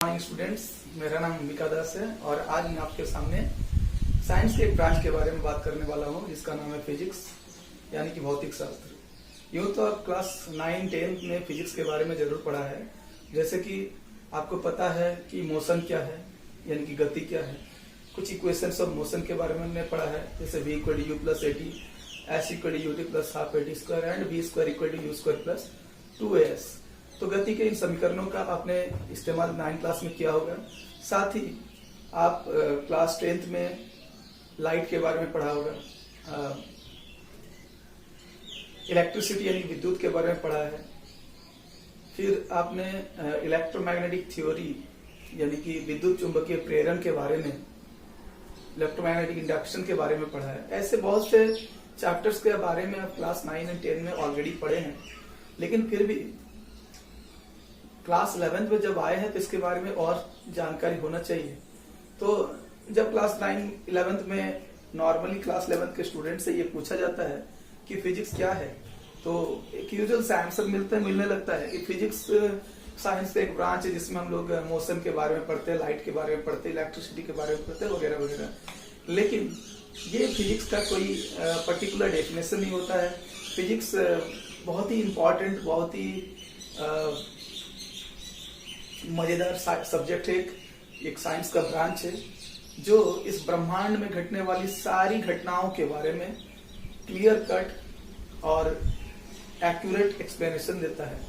Morning students, मेरा नाम अंबिका दास है और आज मैं आपके सामने साइंस के एक ब्रांच के बारे में बात करने वाला हूँ जिसका नाम है फिजिक्स, यानी कि भौतिक शास्त्र। यूँ तो आप क्लास 9-10 में फिजिक्स के बारे में जरूर पढ़ा है, जैसे कि आपको पता है कि मोशन क्या है, यानी कि गति क्या है। कुछ इक्वेशंस ऑफ मोशन के बारे में हमने पढ़ा है, जैसे v equal to u plus a t, s equal to u t plus half a t square and v square equal to u square plus 2as। तो गति के इन समीकरणों का आपने इस्तेमाल 9 क्लास में किया होगा। साथ ही आप क्लास 10th में लाइट के बारे में पढ़ा होगा, इलेक्ट्रिसिटी यानी विद्युत के बारे में पढ़ा है। फिर आपने इलेक्ट्रोमैग्नेटिक थ्योरी यानी कि विद्युत चुंबकीय प्रेरण के बारे में, इलेक्ट्रोमैग्नेटिक इंडक्शन के बारे में पढ़ा है। ऐसे बहुत से चैप्टर्स के बारे में आप क्लास 9 और 10 में ऑलरेडी पढ़े हैं, लेकिन फिर भी क्लास 11 में जब आए हैं तो इसके बारे में और जानकारी होना चाहिए। तो जब क्लास 9-11 में नॉर्मली क्लास 11 के स्टूडेंट से ये पूछा जाता है कि फिजिक्स क्या है, तो एक यूजुअल सा आंसर मिलने लगता है कि फिजिक्स साइंस का एक ब्रांच है जिसमें हम लोग मोशन के बारे में पढ़ते हैं, लाइट के बारे में पढ़ते हैं, इलेक्ट्रिसिटी के बारे में पढ़ते हैं, वगैरह वगैरह। लेकिन ये फिजिक्स का कोई पर्टिकुलर डेफिनेशन नहीं होता है। फिजिक्स बहुत ही इम्पोर्टेंट, बहुत ही मजेदार सब्जेक्ट है, एक साइंस का ब्रांच है जो इस ब्रह्मांड में घटने वाली सारी घटनाओं के बारे में क्लियर कट और एक्यूरेट एक्सप्लेनेशन देता है।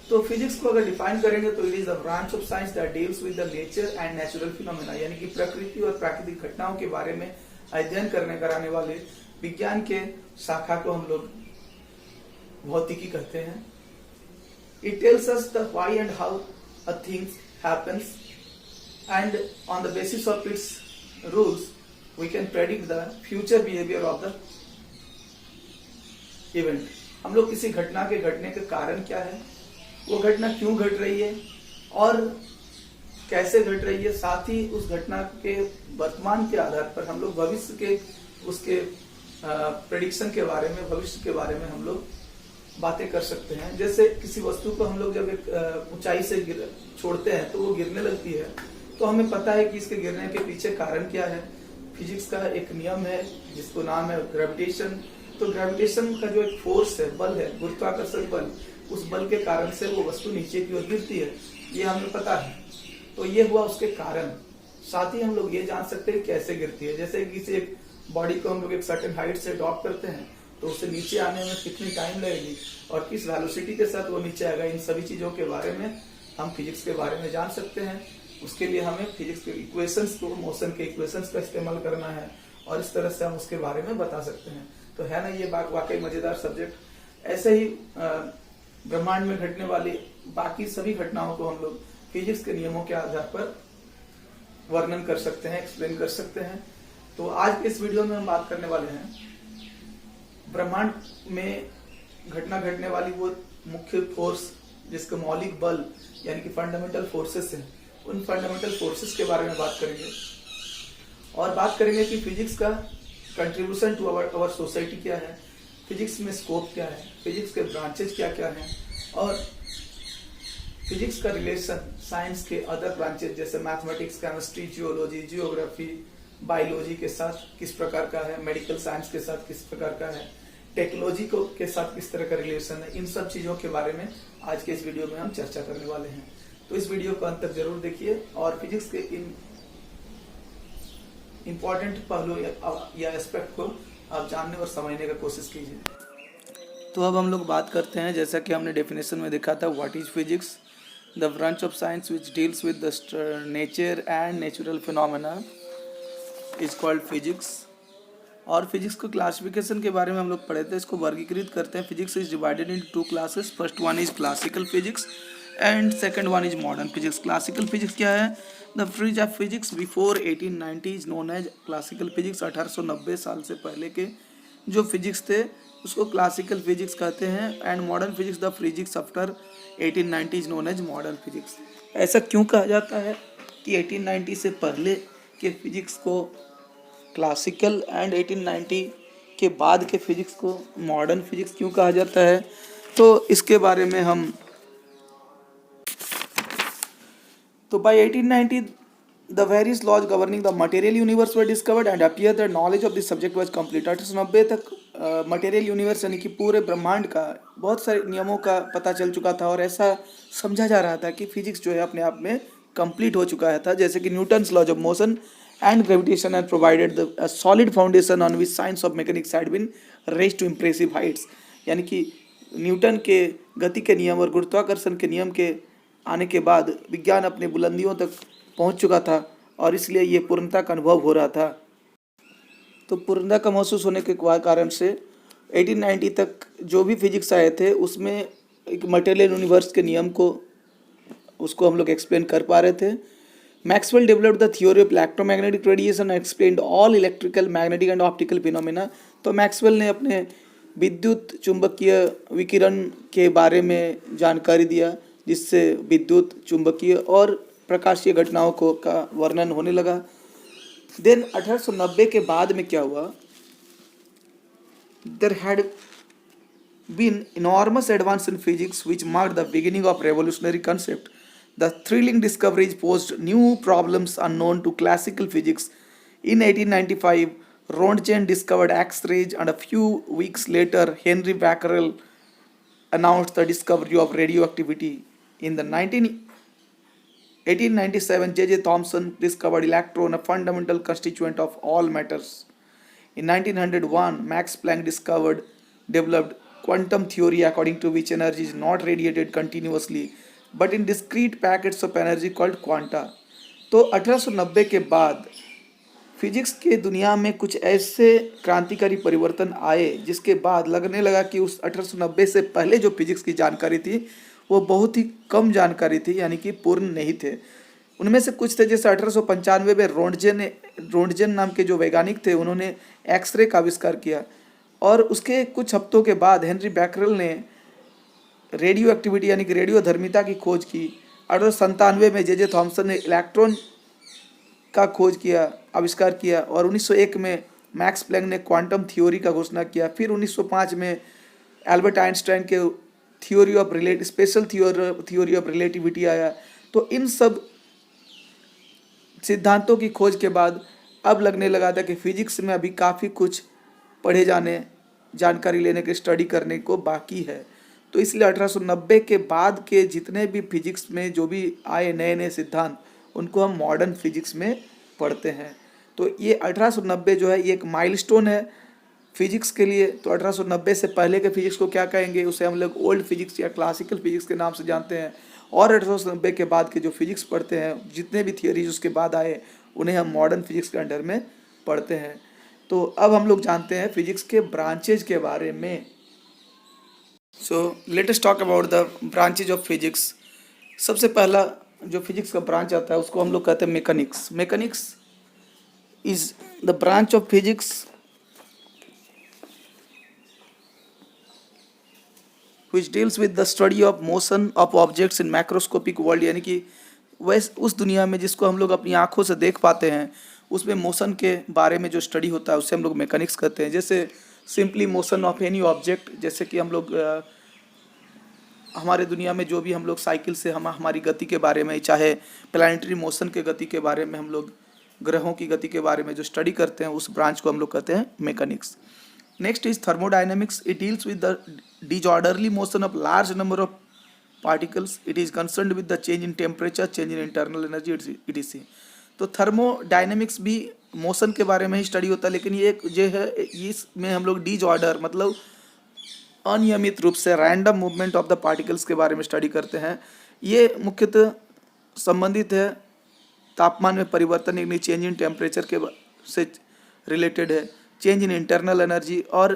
तो फिजिक्स को अगर डिफाइन करेंगे तो it is the branch of science that deals with the nature and natural phenomena, यानी कि प्रकृति और प्राकृतिक घटनाओं के बारे में अध्ययन कराने वाले विज्ञान के शाखा को हम लोग भौतिकी कहते हैं। It tells us the why and how a thing happens, and on the basis of its rules we can predict the future behavior of the event। हम लोग किसी घटना के घटने के कारण क्या है, वो घटना क्यों घट रही है और कैसे घट रही है, साथ ही उस घटना के वर्तमान के आधार पर हम लोग भविष्य के उसके प्रेडिक्शन के बारे में, भविष्य के बारे में हम लोग बातें कर सकते हैं। जैसे किसी वस्तु को हम लोग जब एक ऊंचाई से छोड़ते हैं तो वो गिरने लगती है, तो हमें पता है कि इसके गिरने के पीछे कारण क्या है। फिजिक्स का एक नियम है जिसको नाम है ग्रेविटेशन। तो ग्रेविटेशन का जो एक फोर्स है, बल है, गुरुत्वाकर्षण बल, उस बल के कारण से वो वस्तु नीचे की ओर गिरती है, ये हमें पता है। तो ये हुआ उसके कारण। साथ ही हम लोग ये जान सकते हैं कैसे गिरती है। जैसे किसी एक बॉडी को हम लोग एक सर्टेन हाइट से ड्रॉप करते हैं तो उससे नीचे आने में कितनी टाइम लगेगी और किस वेलोसिटी के साथ वो नीचे आएगा, इन सभी चीजों के बारे में हम फिजिक्स के बारे में जान सकते हैं। उसके लिए हमें फिजिक्स के इक्वेशंस को, मोशन के इक्वेशंस का इस्तेमाल करना है और इस तरह से हम उसके बारे में बता सकते हैं। तो है ना ये वाकई मजेदार सब्जेक्ट। ऐसे ही ब्रह्मांड में घटने वाली बाकी सभी घटनाओं को हम लोग फिजिक्स के नियमों के आधार पर वर्णन कर सकते हैं, एक्सप्लेन कर सकते हैं। तो आज के इस वीडियो में हम बात करने वाले हैं ब्रह्मांड में घटना घटने वाली वो मुख्य फोर्स जिसके मौलिक बल यानी कि फंडामेंटल फोर्सेस हैं, उन फंडामेंटल फोर्सेस के बारे में बात करेंगे और बात करेंगे कि फिजिक्स का कंट्रीब्यूशन टू आवर सोसाइटी क्या है, फिजिक्स में स्कोप क्या है, फिजिक्स के ब्रांचेज क्या क्या हैं और फिजिक्स का रिलेशन साइंस के अदर ब्रांचेज जैसे mathematics, chemistry, geology, geography, biology के साथ किस प्रकार का है, मेडिकल साइंस के साथ किस प्रकार का है, टेक्नोलॉजी को के साथ किस तरह का रिलेशन है। इन सब चीजों के बारे में आज के इस वीडियो में हम चर्चा करने वाले हैं। तो इस वीडियो को अंत तक जरूर देखिए और फिजिक्स के इन इम्पोर्टेंट पहलू या एस्पेक्ट को आप जानने और समझने का कोशिश कीजिए। तो अब हम लोग बात करते हैं, जैसा कि हमने डेफिनेशन में देखा था, what is physics, the branch of science which deals with the nature and natural phenomena is called physics. और फिजिक्स को क्लासिफिकेशन के बारे में हम लोग पढ़े थे, इसको वर्गीकृत करते हैं। Physics is divided in 2 classes, first one is classical physics and second one is modern physics. Classical physics क्या है? The fridge of physics before 1890 is known as classical physics. 1890 साल से पहले के जो फिजिक्स थे उसको क्लासिकल फिजिक्स कहते हैं। And modern physics, the physics after 1890 is known as modern physics. ऐसा क्यों कहा जाता है कि 1890 से पहले के फिजिक्स को क्लासिकल एंड 1890 के बाद के फिजिक्स को मॉडर्न फिजिक्स क्यों कहा जाता है? तो इसके बारे में हम तो bye 1890 the various laws governing the material universe were discovered and appeared that knowledge of this subject was complete. 1890 तक मटेरियल यूनिवर्स यानी कि पूरे ब्रह्मांड का बहुत सारे नियमों का पता चल चुका था और ऐसा समझा जा रहा था कि फिजिक्स जो है अपने आप में कंप्लीट हो चुका था, जैसे कि Newton's laws of motion and gravitation had provided the solid foundation on which science of mechanics had been raised to impressive heights. यानी कि न्यूटन के गति के नियम और गुरुत्वाकर्षण के नियम के आने के बाद विज्ञान अपने बुलंदियों तक पहुंच चुका था और इसलिए ये पूर्णता का अनुभव हो रहा था। तो पूर्णता का महसूस होने के कारण से 1890 तक जो भी फिजिक्स आए थे उसमें एक मटेरियल यूनिवर्स के नियम को उसको हम लोग एक्सप्लेन कर पा रहे थे। Maxwell developed the theory of electromagnetic radiation and explained all electrical, magnetic and optical phenomena. तो मैक्सवेल ने अपने विद्युत चुंबकीय विकिरण के बारे में जानकारी दिया, जिससे विद्युत चुंबकीय और प्रकाशीय घटनाओं को का वर्णन होने लगा। देन 1890 के बाद में क्या हुआ, there had been enormous advance in physics which marked the beginning of revolutionary concept. The thrilling discoveries posed new problems unknown to classical physics. In 1895, Rontgen discovered X-rays, and a few weeks later, Henry Becquerel announced the discovery of radioactivity. In the 1897, J.J. Thomson discovered electron, a fundamental constituent of all matters. In 1901, Max Planck developed quantum theory according to which energy is not radiated continuously but in discrete packets of energy called quanta. तो 1890 के बाद physics के दुनिया में कुछ ऐसे क्रांतिकारी परिवर्तन आए जिसके बाद लगने लगा कि उस 1890 से पहले जो फिजिक्स की जानकारी थी वो बहुत ही कम जानकारी थी, यानी कि पूर्ण नहीं थे। उनमें से कुछ थे, जैसे 1895 में रोंटजेन नाम के जो वैज्ञानिक थे उन्होंने एक्सरे का आविष्कार किया और उसके कुछ हफ्तों के बाद हेनरी बैकरेल ने रेडियो एक्टिविटी यानी कि रेडियो धर्मिता की खोज की। 1897 में जे थॉमसन ने इलेक्ट्रॉन का खोज किया, आविष्कार किया और 1901 में मैक्स प्लैंक ने क्वांटम थ्योरी का घोषणा किया। फिर 1905 में एल्बर्ट आइंस्टाइन के स्पेशल थ्योरी ऑफ रिलेटिविटी आया। तो इन सब सिद्धांतों की खोज के बाद अब लगने लगा था कि फिजिक्स में अभी काफ़ी कुछ पढ़े जाने, जानकारी लेने के, स्टडी करने को बाकी है। तो इसलिए 1890 के बाद के जितने भी फिजिक्स में जो भी आए नए नए सिद्धांत उनको हम मॉडर्न फिजिक्स में पढ़ते हैं। तो ये 1890 जो है ये एक माइलस्टोन है फिजिक्स के लिए। तो 1890 से पहले के फिजिक्स को क्या कहेंगे, उसे हम लोग ओल्ड फिजिक्स या क्लासिकल फिजिक्स के नाम से जानते हैं। और 1890 के बाद के जो फिजिक्स पढ़ते हैं, जितने भी थियरीज उसके बाद आए, उन्हें हम मॉडर्न फिजिक्स के अंडर में पढ़ते हैं। तो अब हम लोग जानते हैं फिजिक्स के ब्रांचेज के बारे में। So let us talk about the branches of physics. सबसे पहला जो फिजिक्स का ब्रांच आता है उसको हम लोग कहते हैं mechanics. Mechanics is the branch of physics which deals with the study of motion of objects in macroscopic world, यानी कि वैस उस दुनिया में जिसको हम लोग अपनी आँखों से देख पाते हैं उसमें मोशन के बारे में जो स्टडी होता है उसे हम लोग मैकेनिक्स कहते हैं। जैसे simply motion of any object, जैसे कि हम लोग हमारे दुनिया में जो भी हम लोग साइकिल से हमारी गति के बारे में, चाहे प्लानिटरी मोशन के गति के बारे में, हम लोग ग्रहों की गति के बारे में जो स्टडी करते हैं उस ब्रांच को हम लोग कहते हैं mechanics. Next is thermodynamics. It deals with the disorderly motion of large number of particles. It is concerned with the change in temperature, change in internal energy, etc. तो थर्मोडाइनमिक्स भी मोशन के बारे में ही स्टडी होता है, लेकिन ये जो है इसमें हम लोग डिसऑर्डर मतलब अनियमित रूप से random movement of the particles के बारे में स्टडी करते हैं। ये मुख्यतः संबंधित है तापमान में परिवर्तन यानी चेंज इन टेम्परेचर के से रिलेटेड है, चेंज इन इंटरनल एनर्जी और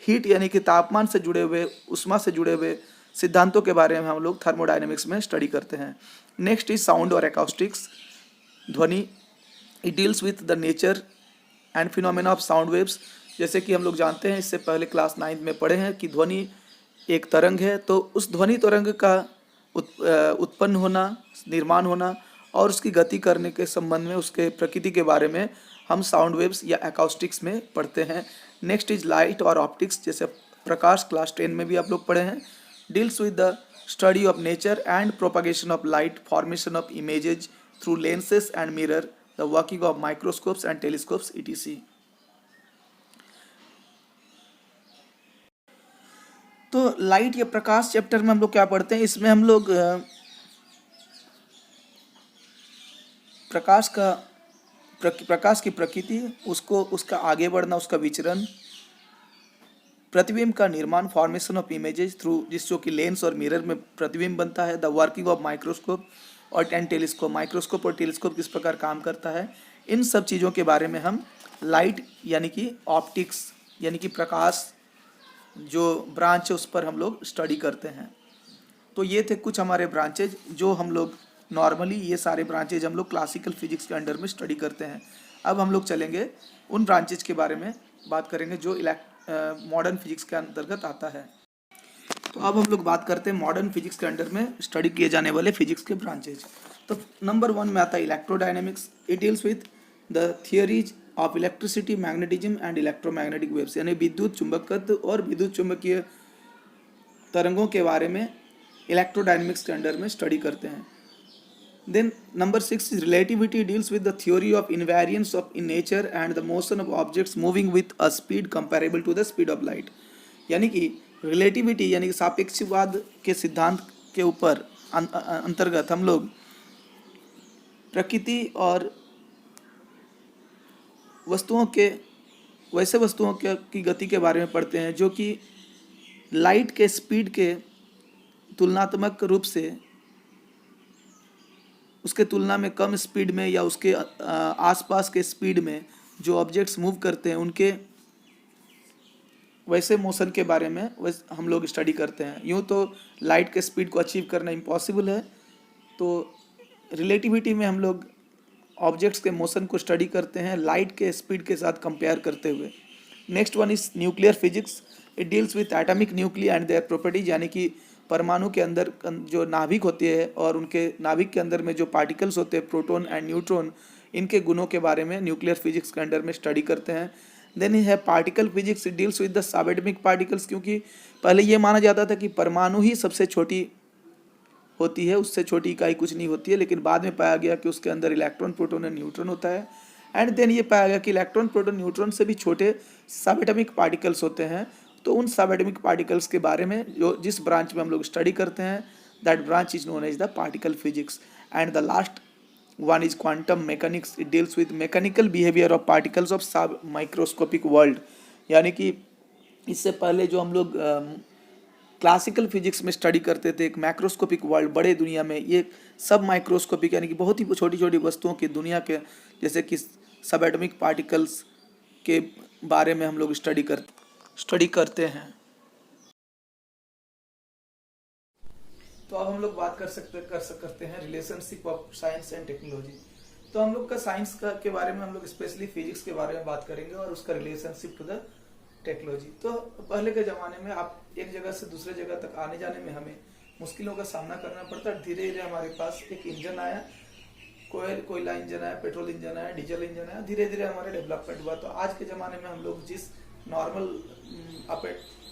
हीट यानी कि तापमान से जुड़े हुए, उष्मा से जुड़े हुए सिद्धांतों के बारे में हम लोग थर्मोडाइनमिक्स में स्टडी करते हैं। नेक्स्ट इज साउंड और एकॉस्टिक्स, ध्वनि। It deals with the nature and phenomena of sound waves. जैसे कि हम लोग जानते हैं, इससे पहले क्लास 9 में पढ़े हैं कि ध्वनि एक तरंग है, तो उस ध्वनि तरंग का उत्पन्न होना, निर्माण होना और उसकी गति करने के संबंध में, उसके प्रकृति के बारे में हम साउंड वेव्स या एकॉस्टिक्स में पढ़ते हैं। नेक्स्ट इज लाइट और ऑप्टिक्स, जैसे प्रकाश क्लास 10 में भी आप लोग पढ़े हैं। Deals with the study of nature and propagation of light, formation of images through lenses and mirror, the working of microscopes and telescopes, etc. तो लाइट या प्रकाश चैप्टर में हम लोग क्या पढ़ते हैं, इसमें हम लोग प्रकाश की प्रकृति, उसको उसका आगे बढ़ना, उसका विचरण, प्रतिबिंब का निर्माण, फॉर्मेशन ऑफ इमेजेस थ्रू, जिस जो कि लेंस और मिरर में प्रतिबिंब बनता है, द वर्किंग ऑफ माइक्रोस्कोप और टेलीस्कोप, माइक्रोस्कोप और टेलीस्कोप किस प्रकार काम करता है, इन सब चीज़ों के बारे में हम लाइट यानी कि ऑप्टिक्स यानी कि प्रकाश जो ब्रांच है उस पर हम लोग स्टडी करते हैं। तो ये थे कुछ हमारे ब्रांचेज जो हम लोग नॉर्मली, ये सारे ब्रांचेज हम लोग क्लासिकल फिजिक्स के अंडर में स्टडी करते हैं। अब हम लोग चलेंगे उन ब्रांचेज के बारे में बात करेंगे जो मॉडर्न फिजिक्स के अंतर्गत आता है। तो अब हम लोग बात करते हैं मॉडर्न फिजिक्स के अंडर में स्टडी किए जाने वाले फिजिक्स के ब्रांचेज। तो नंबर 1 में आता है electrodynamics. It deals with the theories of electricity, magnetism and electromagnetic waves, यानी विद्युत चुंबकत्व और विद्युत चुंबकीय तरंगों के बारे में इलेक्ट्रोडायनेमिक्स के अंडर में स्टडी करते हैं। Then number 6 is relativity, deals with the theory of invariance of in nature and the motion of objects moving with a speed comparable to the speed of light। यानी कि relativity यानी कि सापेक्षवाद के सिद्धांत के ऊपर अंतर्गत हम लोग प्रकृति और वैसे वस्तुओं की गति के बारे में पढ़ते हैं जो कि लाइट के स्पीड के तुलनात्मक रूप से उसके तुलना में कम स्पीड में या उसके आसपास के स्पीड में जो ऑब्जेक्ट्स मूव करते हैं उनके वैसे मोशन के बारे में हम लोग स्टडी करते हैं। यूँ तो लाइट के स्पीड को अचीव करना इम्पॉसिबल है, तो रिलेटिविटी में हम लोग ऑब्जेक्ट्स के मोशन को स्टडी करते हैं लाइट के स्पीड के साथ कंपेयर करते हुए। Next one is nuclear physics. It deals with atomic nuclei and their properties, यानी कि परमाणु के अंदर जो नाभिक होती है और उनके नाभिक के अंदर में जो पार्टिकल्स होते हैं, प्रोटॉन एंड न्यूट्रॉन, इनके गुणों के बारे में न्यूक्लियर फिजिक्स के अंडर में स्टडी करते हैं। देन है particle physics. It deals with the subatomic particles, क्योंकि पहले ये माना जाता था कि परमाणु ही सबसे छोटी होती है, उससे छोटी इकाई कुछ नहीं होती है, लेकिन बाद में पाया गया कि उसके अंदर इलेक्ट्रॉन, प्रोटॉन एंड न्यूट्रॉन होता है। एंड देन ये पाया गया कि इलेक्ट्रॉन, प्रोटॉन, न्यूट्रॉन से भी छोटे सबएटॉमिक पार्टिकल्स होते हैं। तो उन सबएटॉमिक पार्टिकल्स के बारे में जो जिस ब्रांच में हम लोग स्टडी करते हैं, that branch is known as the particle physics. And the last one is quantum mechanics. It deals with mechanical behaviour of particles of sub microscopic world, यानी कि इससे पहले जो हम लोग क्लासिकल फिजिक्स में स्टडी करते थे, एक मैक्रोस्कोपिक वर्ल्ड, बड़े दुनिया में, ये सब माइक्रोस्कोपिक यानी कि बहुत ही छोटी छोटी वस्तुओं की दुनिया के, जैसे कि सबएटॉमिक पार्टिकल्स के बारे में हम लोग स्टडी करते हैं। तो अब हम लोग बात करते हैं relationship of science and technology. तो हम लोग का साइंस के बारे में हम लोग स्पेशली फिजिक्स के बारे में बात करेंगे और उसका रिलेशनशिप टू द टेक्नोलॉजी। तो पहले के ज़माने में आप एक जगह से दूसरे जगह तक आने जाने में हमें मुश्किलों का सामना करना पड़ता है। धीरे धीरे हमारे पास एक इंजन आया, कोयला इंजन आया, पेट्रोल इंजन आया, डीजल इंजन आया, धीरे धीरे हमारे डेवलपमेंट हुआ। तो आज के ज़माने में हम लोग जिस नॉर्मल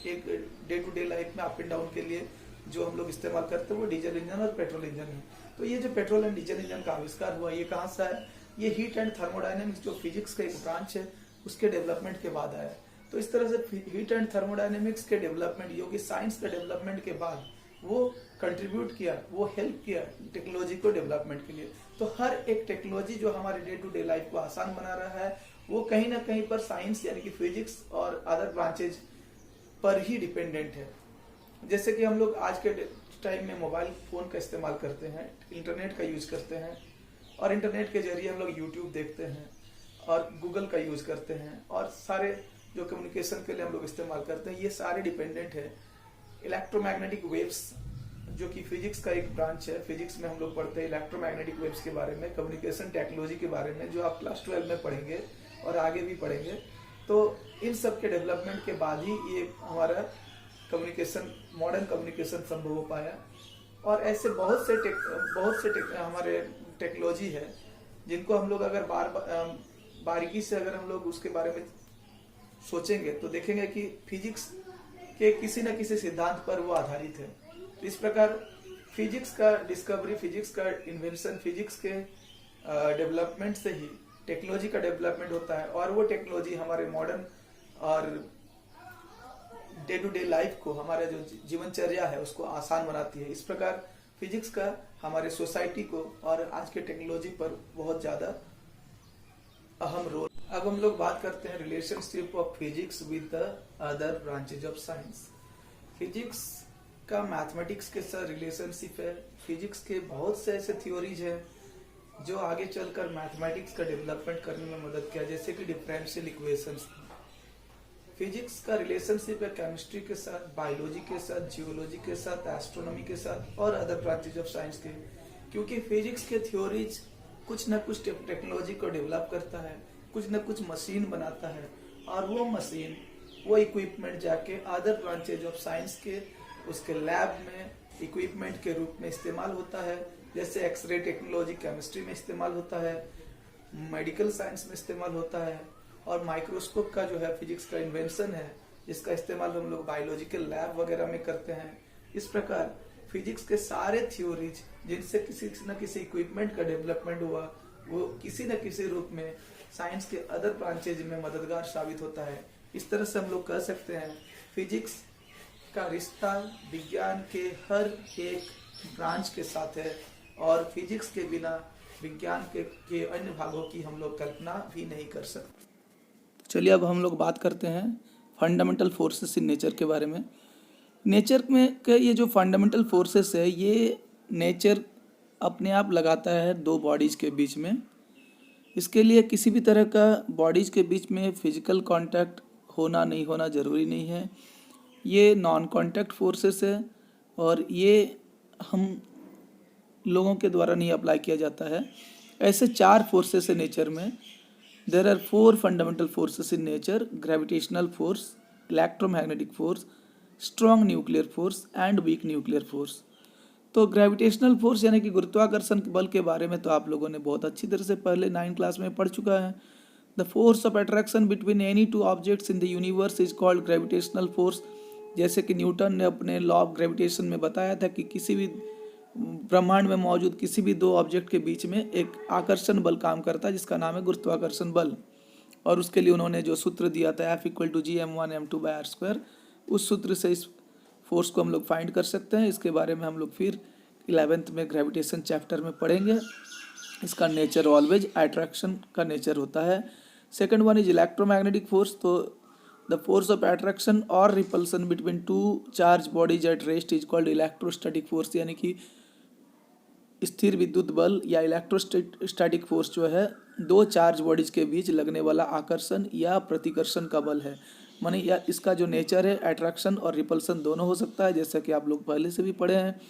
एक डे टू डे लाइफ में अप एंड डाउन के लिए जो हम लोग इस्तेमाल करते हैं वो डीजल इंजन और पेट्रोल इंजन है। तो ये जो पेट्रोल एंड डीजल इंजन का आविष्कार हुआ, ये कहाँ से है? ये हीट एंड थर्मोडायनेमिक्स जो फिजिक्स का एक ब्रांच है उसके डेवलपमेंट के बाद आया। तो इस तरह से हीट एंड थर्मोडायनेमिक्स के डेवलपमेंट, जो कि साइंस के डेवलपमेंट के बाद वो कंट्रीब्यूट किया, वो हेल्प किया टेक्नोलॉजी को डेवलपमेंट के लिए। तो हर एक टेक्नोलॉजी जो हमारे डे टू डे लाइफ को आसान बना रहा है वो कहीं ना कहीं पर साइंस यानी कि फिजिक्स और अदर ब्रांचेज पर ही डिपेंडेंट है। जैसे कि हम लोग आज के टाइम में मोबाइल फोन का इस्तेमाल करते हैं, इंटरनेट का यूज करते हैं और इंटरनेट के जरिए हम लोग यूट्यूब देखते हैं और गूगल का यूज करते हैं और सारे जो कम्युनिकेशन के लिए हम लोग इस्तेमाल करते हैं, ये सारे डिपेंडेंट है इलेक्ट्रोमैग्नेटिक वेव्स, जो कि फिजिक्स का एक ब्रांच है। फिजिक्स में हम लोग पढ़ते हैं इलेक्ट्रोमैग्नेटिक वेव्स के बारे में, कम्युनिकेशन टेक्नोलॉजी के बारे में, जो आप क्लास 12 में पढ़ेंगे और आगे भी पढ़ेंगे। तो इन सब के डेवलपमेंट के बाद ही ये हमारा मॉडर्न कम्युनिकेशन संभव हो पाया। और ऐसे बहुत से हमारे टेक्नोलॉजी है जिनको हम लोग अगर बारीकी से अगर हम लोग उसके बारे में सोचेंगे तो देखेंगे कि फिजिक्स के किसी न किसी सिद्धांत पर वो आधारित है। तो इस प्रकार फिजिक्स का डिस्कवरी, फिजिक्स का इन्वेंशन, फिजिक्स के डेवलपमेंट से ही टेक्नोलॉजी का डेवलपमेंट होता है, और वो टेक्नोलॉजी हमारे मॉडर्न और डे टू डे लाइफ को, हमारा जो जीवनचर्या है उसको आसान बनाती है। इस प्रकार फिजिक्स का हमारे सोसाइटी को और आज के टेक्नोलॉजी पर बहुत ज्यादा अहम रोल। अब हम लोग बात करते हैं relationship of physics with the other branches of science. Physics का मैथमेटिक्स के साथ रिलेशनशिप है। फिजिक्स के बहुत से ऐसे थ्योरीज है जो आगे चलकर मैथमेटिक्स का डेवलपमेंट करने में मदद किया, जैसे कि डिफरेंशियल इक्वेशंस। फिजिक्स का रिलेशनशिप है केमिस्ट्री के साथ, बायोलॉजी के साथ, जियोलॉजी के साथ, एस्ट्रोनॉमी के साथ और अदर ब्रांचेज ऑफ साइंस के, क्योंकि फिजिक्स के थ्योरीज कुछ न कुछ टेक्नोलॉजी को डेवलप करता है, कुछ न कुछ मशीन बनाता है, और वो मशीन, वो इक्विपमेंट जाके अदर ब्रांचेज ऑफ साइंस के उसके लैब में इक्विपमेंट के रूप में इस्तेमाल होता है। जैसे एक्सरे टेक्नोलॉजी केमिस्ट्री में इस्तेमाल होता है, मेडिकल साइंस में इस्तेमाल होता है, और माइक्रोस्कोप का जो है फिजिक्स का इन्वेंशन है, जिसका इस्तेमाल हम लोग बायोलॉजिकल लैब वगैरह में करते हैं। इस प्रकार फिजिक्स के सारे थ्योरीज जिनसे किसी न किसी इक्विपमेंट का डेवलपमेंट हुआ, वो किसी न किसी रूप में साइंस के अदर ब्रांचेज में मददगार साबित होता है। इस तरह से हम लोग कह सकते हैं फिजिक्स का रिश्ता विज्ञान के हर एक ब्रांच के साथ है, और फिजिक्स के बिना विज्ञान के अन्य भागों की हम लोग कल्पना भी नहीं कर सकते। चलिए अब हम लोग बात करते हैं फंडामेंटल फोर्सेस इन नेचर के बारे में। नेचर में के ये जो फंडामेंटल फोर्सेस है, ये नेचर अपने आप लगाता है दो बॉडीज के बीच में। इसके लिए किसी भी तरह का बॉडीज के बीच में फिजिकल कांटेक्ट होना नहीं होना ज़रूरी नहीं है। ये नॉन कांटेक्ट फोर्सेस है, और ये हम लोगों के द्वारा नहीं अप्लाई किया जाता है। ऐसे 4 फोर्सेस है नेचर में। There are 4 fundamental forces in nature: gravitational force, electromagnetic force, strong nuclear force and weak nuclear force. तो ग्रेविटेशनल फोर्स यानी कि गुरुत्वाकर्षण बल के बारे में तो आप लोगों ने बहुत अच्छी तरह से पहले 9 क्लास में पढ़ चुका है। The force of attraction between any 2 objects in the universe is called gravitational force. जैसे कि न्यूटन ने अपने लॉ ऑफ ग्रेविटेशन में बताया था कि किसी भी ब्रह्मांड में मौजूद किसी भी 2 ऑब्जेक्ट के बीच में एक आकर्षण बल काम करता है, जिसका नाम है गुरुत्वाकर्षण बल। और उसके लिए उन्होंने जो सूत्र दिया था F=gm1m2/r², उस सूत्र से इस फोर्स को हम लोग फाइंड कर सकते हैं। इसके बारे में हम लोग फिर 11th में ग्रेविटेशन चैप्टर में पढ़ेंगे। इसका नेचर ऑलवेज अट्रैक्शन का नेचर होता है। Second one is electromagnetic force. तो द फोर्स ऑफ अट्रैक्शन और repulsion between 2 charge bodies at rest is called electrostatic force, यानी कि स्थिर विद्युत बल या इलेक्ट्रोस्टैटिक फोर्स जो है 2 चार्ज बॉडीज के बीच लगने वाला आकर्षण या प्रतिकर्षण का बल है। माने या इसका जो नेचर है अट्रैक्शन और रिपल्सन दोनों हो सकता है। जैसा कि आप लोग पहले से भी पढ़े हैं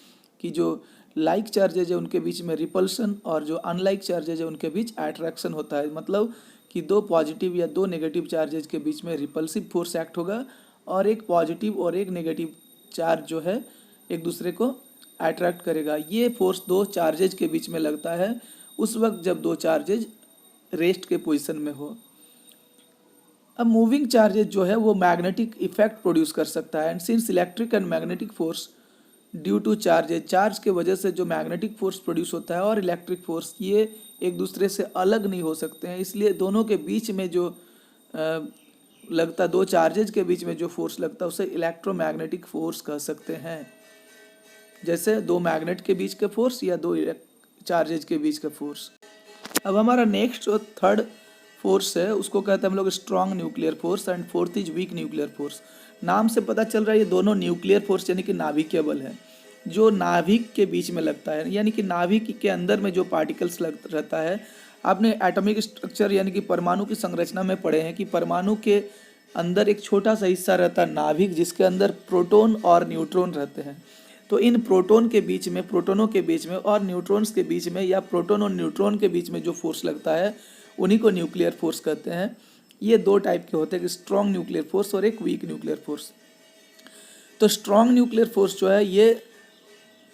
कि जो लाइक चार्जेज है उनके बीच में रिपल्सन, और जो अनलाइक चार्जेज है उनके बीच अट्रैक्शन होता है। मतलब कि 2 पॉजिटिव या 2 नेगेटिव चार्जेज के बीच में रिपल्सिव फोर्स एक्ट होगा, और एक पॉजिटिव और एक नेगेटिव चार्ज जो है एक दूसरे को अट्रैक्ट करेगा। ये फोर्स 2 चार्जेज के बीच में लगता है उस वक्त जब 2 चार्जेज रेस्ट के पोजीशन में हो। अब मूविंग चार्जेज जो है वो मैग्नेटिक इफेक्ट प्रोड्यूस कर सकता है, and since electric and magnetic force due two charges, charge के वजह से जो मैग्नेटिक फोर्स प्रोड्यूस होता है और इलेक्ट्रिक फोर्स, ये एक दूसरे से अलग नहीं हो सकते हैं। इसलिए दोनों के बीच में जो लगता, 2 चार्जेज के बीच में जो फोर्स लगता है उसे इलेक्ट्रोमैग्नेटिक फोर्स कह सकते हैं। जैसे 2 मैग्नेट के बीच का फोर्स या 2 चार्जेज के बीच का फोर्स। अब हमारा नेक्स्ट जो थर्ड फोर्स है उसको कहते हैं हम लोग strong nuclear force, and fourth is weak nuclear force. नाम से पता चल रहा है ये दोनों न्यूक्लियर फोर्स यानी कि नाभिकीय बल है, जो नाभिक के बीच में लगता है, यानी कि नाभिक के अंदर में जो पार्टिकल्स रहता है। आपने एटॉमिक स्ट्रक्चर यानी कि परमाणु की संरचना में पढ़े हैं कि परमाणु के अंदर एक छोटा सा हिस्सा रहता है नाभिक, जिसके अंदर प्रोटॉन और न्यूट्रॉन रहते हैं। तो इन प्रोटॉन के बीच में, प्रोटोनों के बीच में और न्यूट्रॉन्स के बीच में, या प्रोटॉन और न्यूट्रॉन के बीच में जो फोर्स लगता है उन्हीं को न्यूक्लियर फोर्स कहते हैं। ये 2 टाइप के होते हैं, स्ट्रॉन्ग न्यूक्लियर फोर्स और एक वीक न्यूक्लियर फोर्स। तो स्ट्रॉन्ग न्यूक्लियर फोर्स जो है ये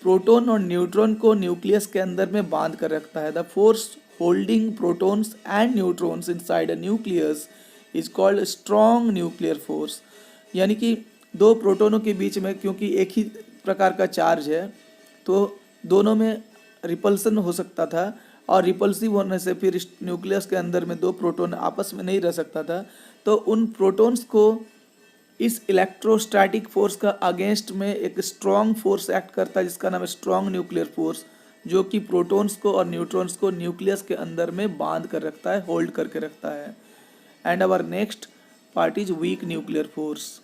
प्रोटॉन और न्यूट्रॉन को न्यूक्लियस के अंदर में बांध कर रखता है। The force holding protons and neutrons inside a nucleus is called strong nuclear force. यानी कि 2 प्रोटोनों के बीच में, क्योंकि एक ही प्रकार का चार्ज है तो दोनों में रिपल्सन हो सकता था, और रिपल्सिव होने से फिर न्यूक्लियस के अंदर में 2 प्रोटॉन आपस में नहीं रह सकता था। तो उन प्रोटॉन्स को इस इलेक्ट्रोस्टैटिक फोर्स का अगेंस्ट में एक स्ट्रॉन्ग फोर्स एक्ट करता है जिसका नाम है स्ट्रॉन्ग न्यूक्लियर फोर्स, जो कि प्रोटॉन्स को और न्यूट्रॉन्स को न्यूक्लियस के अंदर में बांध कर रखता है, होल्ड करके रखता है। And our next part is weak nuclear force.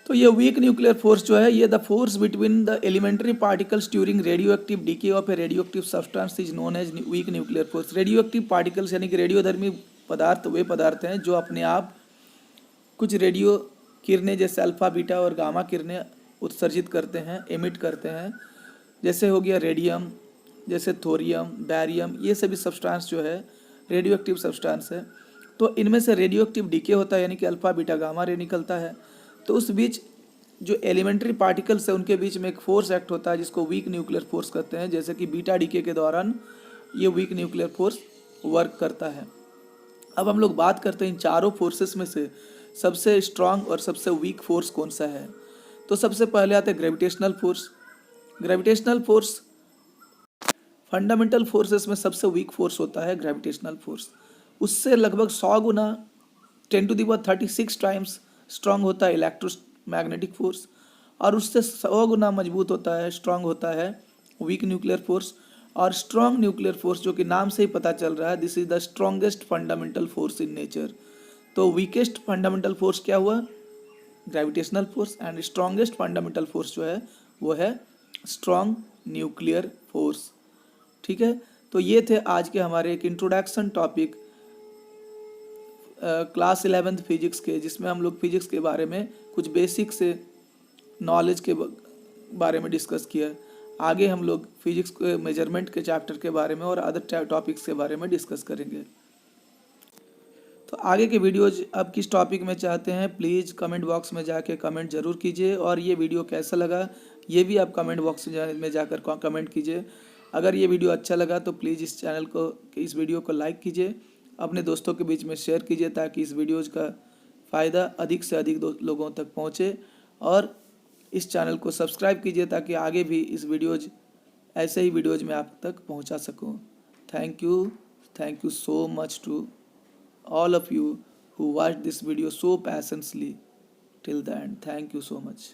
तो ये वीक न्यूक्लियर फोर्स जो है, ये the force between the elementary particles during radioactive decay of a radioactive substance is known as weak nuclear force. Radioactive particles यानी कि रेडियोधर्मी पदार्थ वे पदार्थ हैं जो अपने आप कुछ रेडियो किरणें जैसे अल्फा बीटा और गामा किरणें उत्सर्जित करते हैं, एमिट करते हैं। जैसे हो गया रेडियम, जैसे थोरियम, बैरियम, ये सभी सब्सटेंस जो है रेडियो एक्टिव सब्सटेंस है। तो इनमें से रेडियो एक्टिव डीके होता है यानी कि अल्फा बीटा गामा रे निकलता है। तो उस बीच जो एलिमेंट्री पार्टिकल्स है उनके बीच में एक फोर्स एक्ट होता है जिसको वीक न्यूक्लियर फोर्स कहते हैं। जैसे कि बीटा डीके के दौरान ये वीक न्यूक्लियर फोर्स वर्क करता है। अब हम लोग बात करते हैं इन चारों फोर्सेस में से सबसे स्ट्रांग और सबसे वीक फोर्स कौन सा है। तो सबसे पहले आता है gravitational force. Gravitational force fundamental forces में सबसे वीक फोर्स होता है ग्रेविटेशनल फोर्स। उससे लगभग 100 गुना 10⁻36 टाइम्स स्ट्रांग होता है इलेक्ट्रोमैग्नेटिक फोर्स, और उससे 100 गुना मजबूत होता है, स्ट्रांग होता है वीक न्यूक्लियर फोर्स। और स्ट्रांग न्यूक्लियर फोर्स जो कि नाम से ही पता चल रहा है, this is the strongest fundamental force in nature. तो वीकेस्ट फंडामेंटल फोर्स क्या हुआ? Gravitational force. And strongest fundamental force जो है वो है स्ट्रॉन्ग न्यूक्लियर फोर्स। ठीक है, तो ये थे आज के हमारे एक introduction topic class 11th physics के, जिसमें हम लोग फिजिक्स के बारे में कुछ बेसिक से नॉलेज के बारे में डिस्कस किया। आगे हम लोग फिजिक्स के मेजरमेंट के चैप्टर के बारे में और अदर टॉपिक्स के बारे में डिस्कस करेंगे। तो आगे के वीडियोज आप किस टॉपिक में चाहते हैं, प्लीज़ कमेंट बॉक्स में जाके कमेंट ज़रूर कीजिए, और ये वीडियो कैसा लगा ये भी आप कमेंट बॉक्स में जाकर कमेंट कीजिए। अगर ये वीडियो अच्छा लगा तो प्लीज़ इस वीडियो को लाइक कीजिए, अपने दोस्तों के बीच में शेयर कीजिए ताकि इस वीडियोज़ का फ़ायदा अधिक से अधिक लोगों तक पहुँचे, और इस चैनल को सब्सक्राइब कीजिए ताकि आगे भी इस वीडियोज़ ऐसे ही वीडियोज़ में आप तक पहुँचा सकूँ। Thank you so much to all of you who watched this video so patiently till the end. Thank you so much.